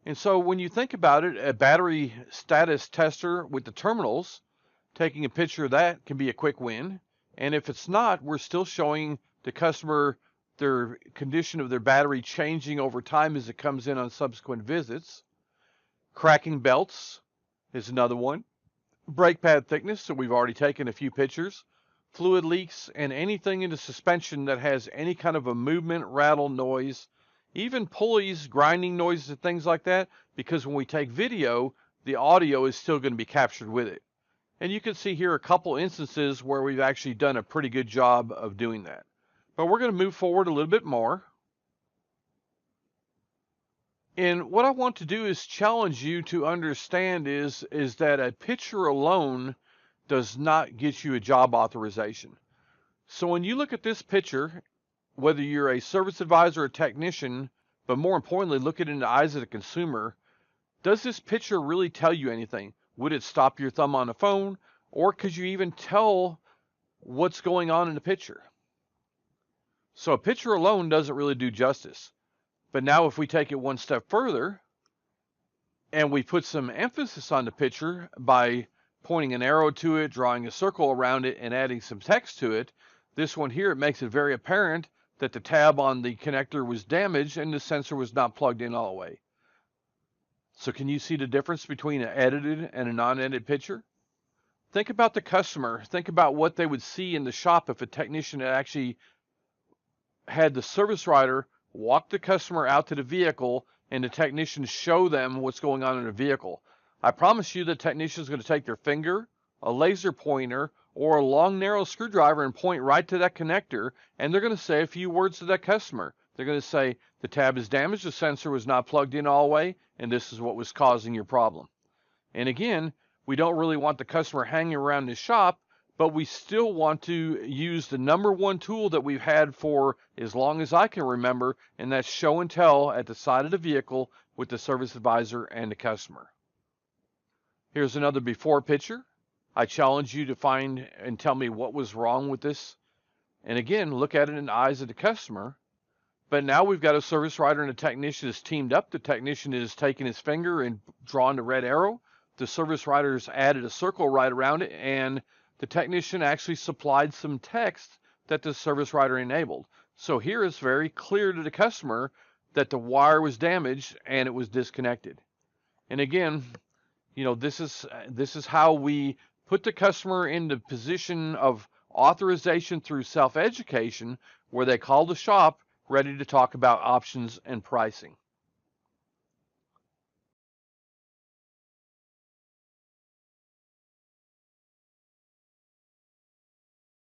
And so when you think about it, a battery status tester with the terminals, taking a picture of that can be a quick win. And if it's not, we're still showing the customer their condition of their battery changing over time as it comes in on subsequent visits. Cracking belts is another one. Brake pad thickness, so we've already taken a few pictures. Fluid leaks and anything in the suspension that has any kind of a movement, rattle, noise, even pulleys, grinding noises and things like that, because when we take video, the audio is still going to be captured with it. And you can see here a couple instances where we've actually done a pretty good job of doing that. But we're going to move forward a little bit more. And what I want to do is challenge you to understand is that a picture alone does not get you a job authorization. So when you look at this picture, whether you're a service advisor or technician, but more importantly, look at it in the eyes of the consumer, does this picture really tell you anything? Would it stop your thumb on the phone? Or could you even tell what's going on in the picture? So a picture alone doesn't really do justice. But now if we take it one step further and we put some emphasis on the picture by pointing an arrow to it, drawing a circle around it, and adding some text to it, this one here, it makes it very apparent that the tab on the connector was damaged and the sensor was not plugged in all the way. So can you see the difference between an edited and a non-edited picture? Think about the customer. Think about what they would see in the shop if a technician had actually had the service writer walk the customer out to the vehicle and the technician show them what's going on in the vehicle. I promise you the technician is going to take their finger, a laser pointer, or a long narrow screwdriver and point right to that connector, and they're going to say a few words to that customer. They're going to say, the tab is damaged, the sensor was not plugged in all the way, and this is what was causing your problem. And again, we don't really want the customer hanging around the shop, but we still want to use the number one tool that we've had for as long as I can remember, and that's show and tell at the side of the vehicle with the service advisor and the customer. Here's another before picture. I challenge you to find and tell me what was wrong with this. And again, look at it in the eyes of the customer. But now we've got a service writer and a technician is teamed up. The technician is taking his finger and drawing the red arrow. The service writer's added a circle right around it, and the technician actually supplied some text that the service writer enabled. So here it's very clear to the customer that the wire was damaged and it was disconnected. And again, you know, this is how we put the customer in the position of authorization through self-education, where they call the shop ready to talk about options and pricing.